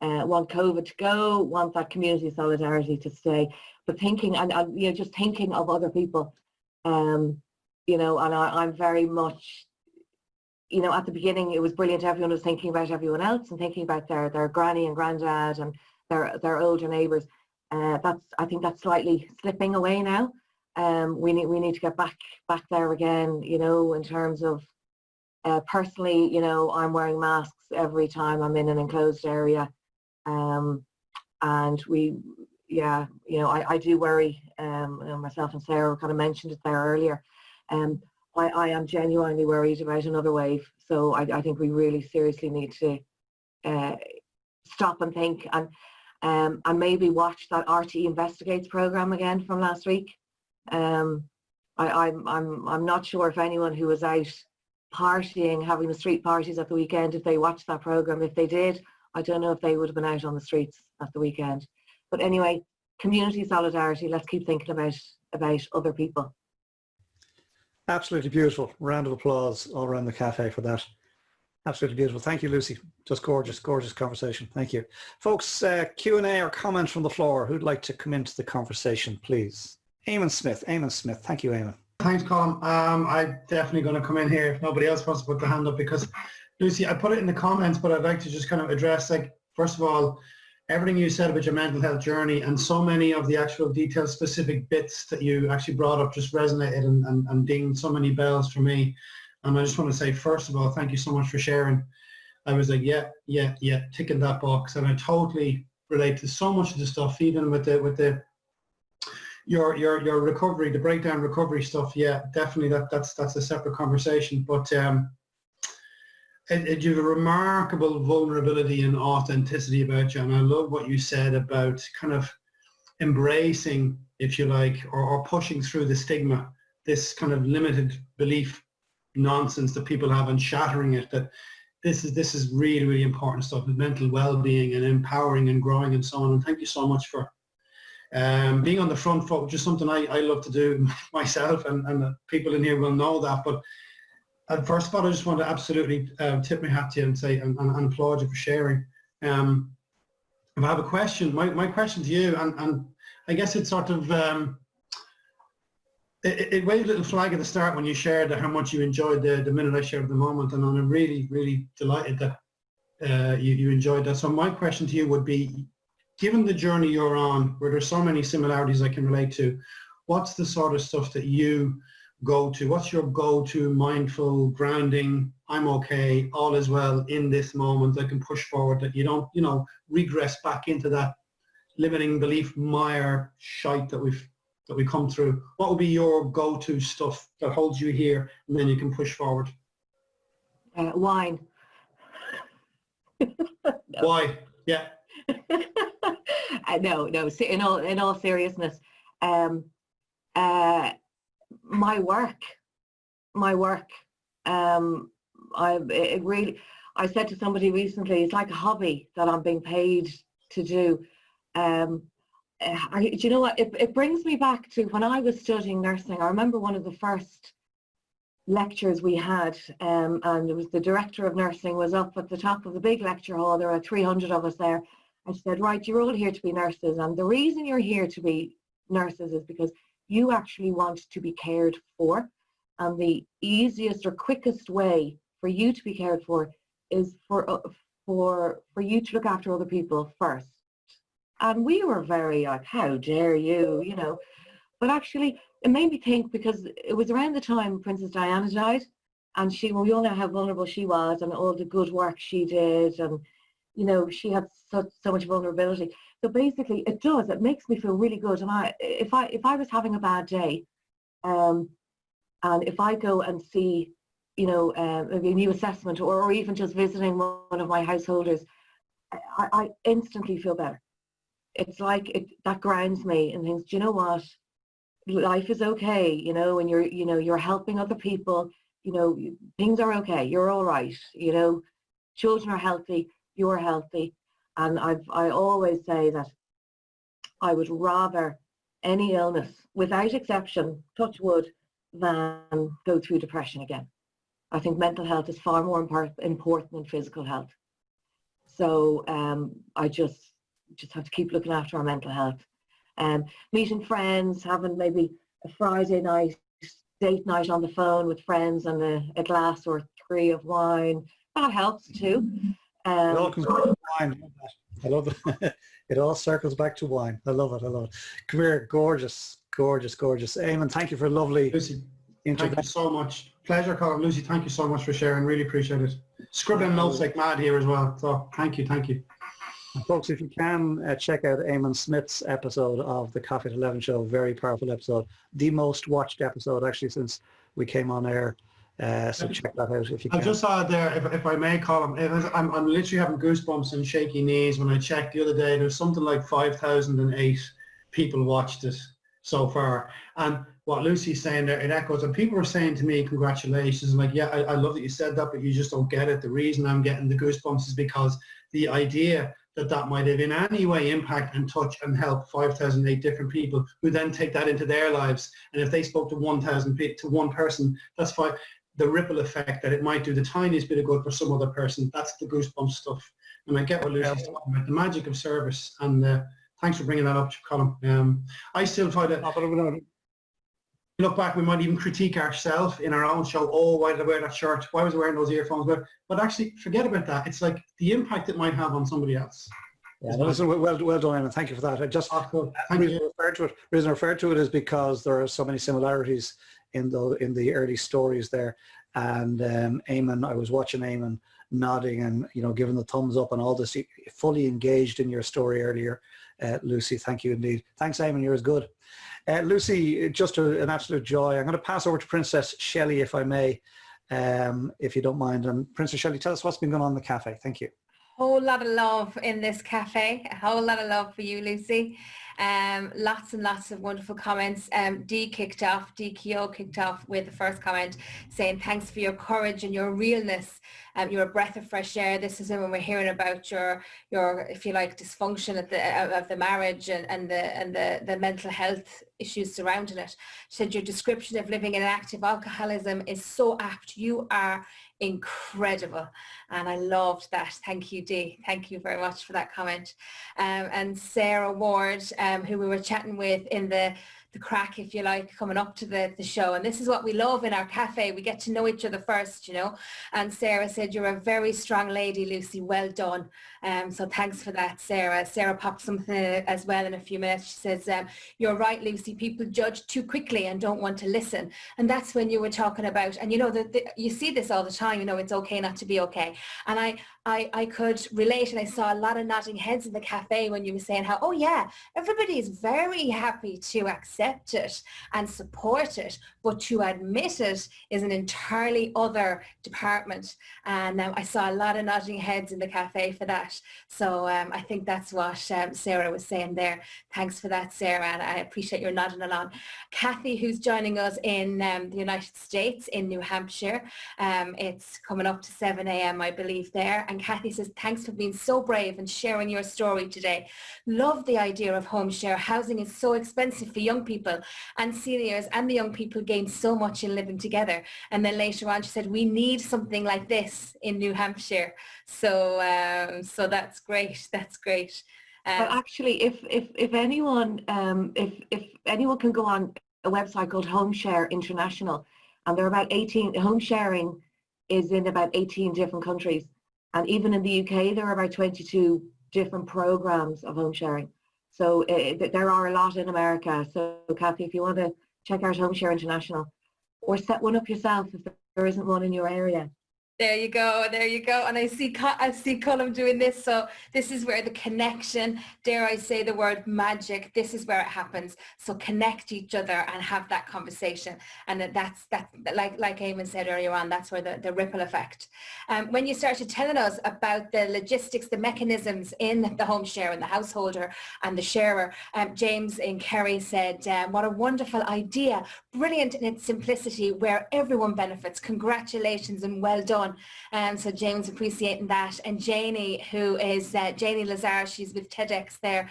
Want COVID to go, want that community solidarity to stay, but thinking and just thinking of other people, and I'm very much, at the beginning it was brilliant. Everyone was thinking about everyone else and thinking about their granny and granddad and their older neighbours. I think that's slightly slipping away now. We need to get back there again. In terms of personally, I'm wearing masks every time I'm in an enclosed area. And we, yeah, you know, I do worry. You know, myself and Sarah kind of mentioned it there earlier. I am genuinely worried about another wave. So I think we really seriously need to stop and think, and maybe watch that RT Investigates program again from last week. I'm not sure if anyone who was out partying, having the street parties at the weekend, if they watched that program. If they did, I don't know if they would have been out on the streets at the weekend. But anyway, community solidarity. Let's keep thinking about other people. Absolutely beautiful. Round of applause all around the cafe for that. Absolutely beautiful. Thank you, Lucie. Just gorgeous, gorgeous conversation. Thank you. Folks, Q&A or comments from the floor. Who'd like to come into the conversation, please? Eamon Smith. Thank you, Eamon. Thanks, Colm. I'm definitely going to come in here if nobody else wants to put their hand up, because, Lucie, I put it in the comments, but I'd like to just kind of address, like, first of all, everything you said about your mental health journey, and so many of the actual detailed specific bits that you actually brought up just resonated and dinged so many bells for me. And I just want to say, first of all, thank you so much for sharing. I was like, yeah, ticking that box. And I totally relate to so much of the stuff, even with your recovery, the breakdown recovery stuff. Yeah, definitely that's a separate conversation. But you have a remarkable vulnerability and authenticity about you. And I love what you said about kind of embracing, if you like, or pushing through the stigma, this kind of limited belief nonsense that people have, and shattering it. That this is really, really important stuff with mental well-being and empowering and growing and so on. And thank you so much for being on the front foot, which is something I love to do myself, and the people in here will know that. But first of all, I just want to absolutely tip my hat to you and say and applaud you for sharing. If I have a question, my question to you, and I guess it's sort of it waved a little flag at the start when you shared how much you enjoyed the minute I shared at the moment, and I'm really, really delighted that you enjoyed that. So my question to you would be, given the journey you're on, where there's so many similarities I can relate to, what's the sort of stuff that you go to? What's your go-to mindful grounding, I'm okay, all is well in this moment, I can push forward, that you don't, regress back into that limiting belief mire shite that we come through? What would be your go-to stuff that holds you here and then you can push forward? Wine. Why? Yeah. No. In all seriousness, my work. I said to somebody recently, it's like a hobby that I'm being paid to do. Do you know what? It brings me back to when I was studying nursing. I remember one of the first lectures we had, and it was the director of nursing was up at the top of the big lecture hall. There are 300 of us there. I said, right, you're all here to be nurses, and the reason you're here to be nurses is because you actually want to be cared for, and the easiest or quickest way for you to be cared for is for you to look after other people first. And we were very like, how dare you, But actually, it made me think, because it was around the time Princess Diana died, and we all know how vulnerable she was and all the good work she did, and she had so much vulnerability. So basically, it makes me feel really good. And if I was having a bad day, and if I go and see, maybe a new assessment, or even just visiting one of my householders, I instantly feel better. It's like that grounds me and thinks, do you know what? Life is okay, and you're helping other people, things are okay, you're all right, children are healthy, you're healthy. And I always say that I would rather any illness, without exception, touch wood, than go through depression again. I think mental health is far more important than physical health. So I just have to keep looking after our mental health. Meeting friends, having maybe a Friday night date night on the phone with friends and a glass or 3 of wine, that helps too. It all comes back to wine. I love it. It all circles back to wine. I love it. Come here, gorgeous. Eamon, thank you for a lovely Lucie, intervention. thank you so much. Pleasure, Colm. Lucie, thank you so much for sharing. Really appreciate it. Scribbling notes like mad here as well. So thank you. And folks, if you can, check out Eamon Smith's episode of the Coffee at 11 show. Very powerful episode. The most watched episode, actually, since we came on air. So check that out if you can. I just saw it there, if I may, Colm. I'm literally having goosebumps and shaky knees when I checked the other day. There's something like 5,008 people watched it so far. And what Lucie's saying there, it echoes. And people are saying to me, congratulations. I'm like, yeah, I love that you said that, but you just don't get it. The reason I'm getting the goosebumps is because the idea that might have in any way impact and touch and help 5,008 different people who then take that into their lives. And if they spoke to 1,000 to one person, that's fine. The ripple effect that it might do the tiniest bit of good for some other person, that's the goosebump stuff. And I get what Lucie's talking about, the magic of service. And thanks for bringing that up, Colm. I still find it, look back, we might even critique ourselves in our own show. Oh, why did I wear that shirt? Why was I wearing those earphones? But actually, forget about that. It's like the impact it might have on somebody else. Yeah, no, listen, well done, and thank you for that. I just cool. the reason I referred to it is because there are so many similarities in the early stories there. And Eamon, I was watching Eamon nodding and giving the thumbs up and all this, fully engaged in your story earlier. Lucie, thank you indeed. Thanks, Eamon, you're as good. Lucie, just an absolute joy. I'm going to pass over to Princess Shelley, if I may, if you don't mind. And Princess Shelley, tell us what's been going on in the cafe. Thank you. Whole lot of love in this cafe, a whole lot of love for you, Lucie. Lots and lots of wonderful comments. Dee Keogh kicked off with the first comment saying thanks for your courage and your realness. You're a breath of fresh air. This is when we're hearing about your if you like, dysfunction of the marriage and the mental health issues surrounding it. She said your description of living in active alcoholism is so apt. You are incredible, and I loved that. Thank you, Dee. Thank you very much for that comment. And Sarah Ward, who we were chatting with in the crack, if you like, coming up to the show. And this is what we love in our cafe. We get to know each other first, And Sarah said, you're a very strong lady, Lucie. Well done. So thanks for that, Sarah. Sarah popped something as well in a few minutes. She says, you're right, Lucie. People judge too quickly and don't want to listen. And that's when you were talking about, and you see this all the time, it's okay not to be okay. And I could relate, and I saw a lot of nodding heads in the cafe when you were saying how, oh yeah, everybody is very happy to accept it and support it, but to admit it is an entirely other department. And I saw a lot of nodding heads in the cafe for that. So I think that's what Sarah was saying there. Thanks for that, Sarah, and I appreciate your nodding along. Kathy, who's joining us in the United States, in New Hampshire. It's coming up to 7 a.m. I believe there. And Kathy says, thanks for being so brave and sharing your story today. Love the idea of HomeShare. Housing is so expensive for young people, and seniors and the young people gain so much in living together. And then later on she said, we need something like this in New Hampshire. So so that's great. That's great. But actually, if anyone can go on a website called HomeShare International, and there are about 18, home sharing is in about 18 different countries. And even in the UK, there are about 22 different programs of home sharing. So there are a lot in America. So Kathy, if you want to check out HomeShare International, or set one up yourself if there isn't one in your area. There you go. There you go. And I see Colm doing this. So this is where the connection, dare I say the word magic, this is where it happens. So connect each other and have that conversation. And that's like Eamon said earlier on, that's where the ripple effect. When you started telling us about the logistics, the mechanisms in the home share and the householder and the sharer, James in Kerry said, what a wonderful idea. Brilliant in its simplicity where everyone benefits. Congratulations and well done. So James appreciating that. And Janie, who is Janie Lazar, she's with TEDx there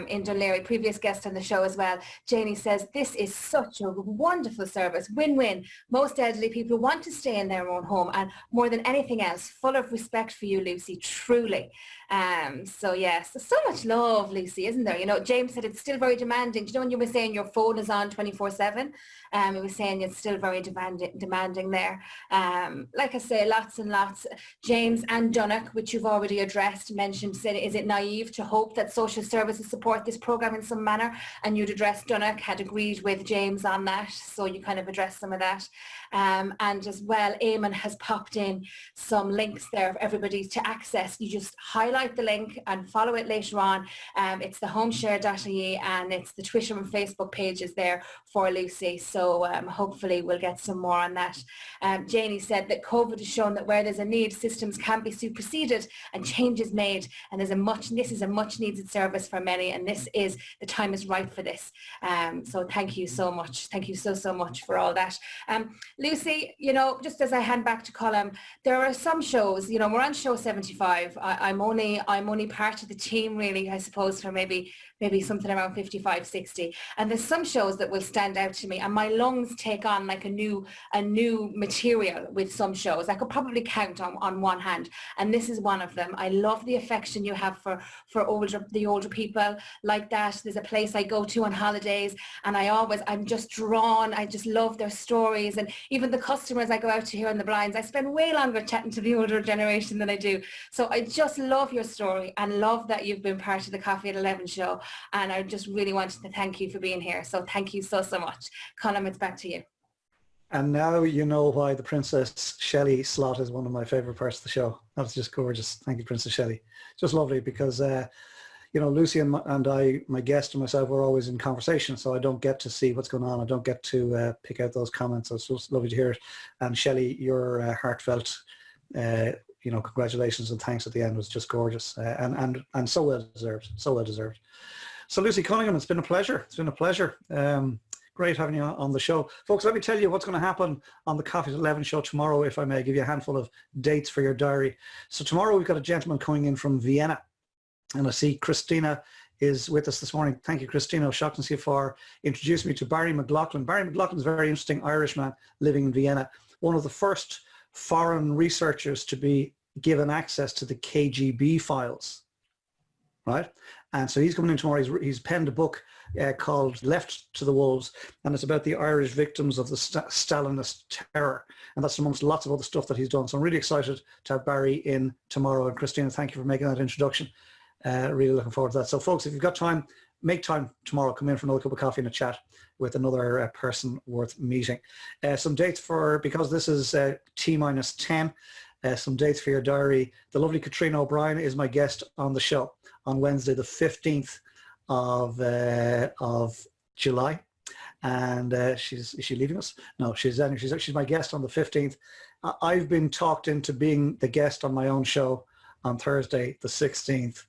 in Dunleary, previous guest on the show as well. Janie says, this is such a wonderful service, win-win. Most elderly people want to stay in their own home, and more than anything else, full of respect for you, Lucie, truly. So yes, so much love, Lucie, isn't there? James said it's still very demanding. Do you know when you were saying your phone is on 24/7? He was saying it's still very demanding there. Like I say, lots and lots. James and Dunnock, which you've already addressed, mentioned, said, is it naive to hope that social services support this program in some manner? And you'd addressed Dunnock, had agreed with James on that. So you kind of addressed some of that. And as well, Eamon has popped in some links there for everybody to access. You just highlight out the link and follow it later on. It's the HomeShare.ie and it's the Twitter and Facebook pages there for Lucie. So hopefully we'll get some more on that. Janie said that COVID has shown that where there's a need, systems can be superseded and changes made. And this is a much needed service for many, and the time is right for this. So thank you so much. Thank you so much for all that. Lucie, just as I hand back to Colm, there are some shows, we're on show 75. I'm only part of the team really, I suppose, for maybe something around 55, 60. And there's some shows that will stand out to me, and my lungs take on like a new material with some shows. I could probably count on one hand, and this is one of them. I love the affection you have for the older people like that. There's a place I go to on holidays, and I'm just drawn. I just love their stories, and even the customers I go out to here on the blinds, I spend way longer chatting to the older generation than I do. So I just love your story and love that you've been part of the Coffee at 11 show. And I just really wanted to thank you for being here. So thank you so much. Colm, it's back to you. And now you know why the Princess Shelley slot is one of my favorite parts of the show. That's just gorgeous. Thank you, Princess Shelley. Just lovely because, Lucie and my guest and myself, we're always in conversation, so I don't get to see what's going on. I don't get to pick out those comments. So it's just lovely to hear it. And Shelley, your heartfelt, congratulations and thanks at the end was just gorgeous and so well deserved. So well deserved. So Lucie Cunningham, it's been a pleasure. It's been a pleasure. Great having you on the show. Folks, let me tell you what's going to happen on the Coffee at 11 show tomorrow, if I may give you a handful of dates for your diary. So tomorrow we've got a gentleman coming in from Vienna, and I see Christina is with us this morning. Thank you, Christina. Shocked and see far. Introduced me to Barry McLaughlin. Barry McLaughlin is a very interesting Irishman living in Vienna, one of the first foreign researchers to be given access to the KGB files, right? And so he's coming in tomorrow. He's penned a book called Left to the Wolves, and it's about the Irish victims of the Stalinist terror. And that's amongst lots of other stuff that he's done. So I'm really excited to have Barry in tomorrow. And Christina, thank you for making that introduction. Really looking forward to that. So folks, if you've got time, make time tomorrow. Come in for another cup of coffee and a chat with another person worth meeting. Some dates because this is T-10. Some dates for your diary. The lovely Katrina O'Brien is my guest on the show on Wednesday, the 15th of July. And is she leaving us? No, she's my guest on the 15th. I've been talked into being the guest on my own show on Thursday, the 16th.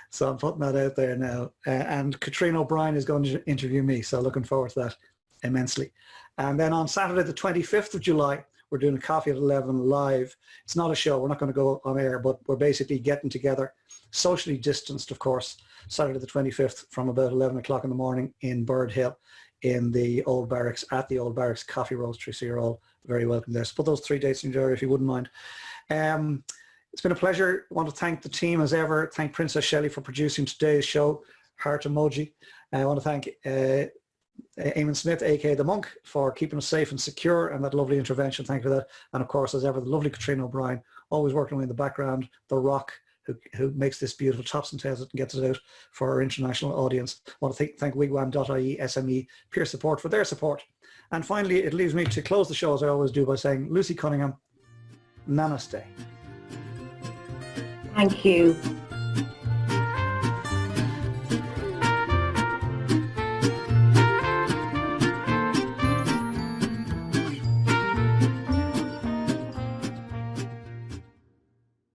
So I'm putting that out there now. And Katrina O'Brien is going to interview me. So looking forward to that immensely. And then on Saturday, the 25th of July, we're doing a Coffee at 11 live. It's not a show. We're not going to go on air, but we're basically getting together, socially distanced, of course, Saturday the 25th from about 11 o'clock in the morning in Bird Hill in the Old Barracks, at the Old Barracks Coffee Roastery. So you're all very welcome there. So put those 3 dates in your diary if you wouldn't mind. It's been a pleasure. I want to thank the team as ever. Thank Princess Shelley for producing today's show, heart emoji. I want to thank Eamon Smith, aka The Monk, for keeping us safe and secure and that lovely intervention. Thank you for that. And of course, as ever, the lovely Katrina O'Brien, always working away in the background, the rock who makes this beautiful tops and tails and gets it out for our international audience. I want to thank wigwam.ie, SME, peer support for their support. And finally, it leaves me to close the show as I always do by saying, Lucie Cunningham, namaste. Thank you.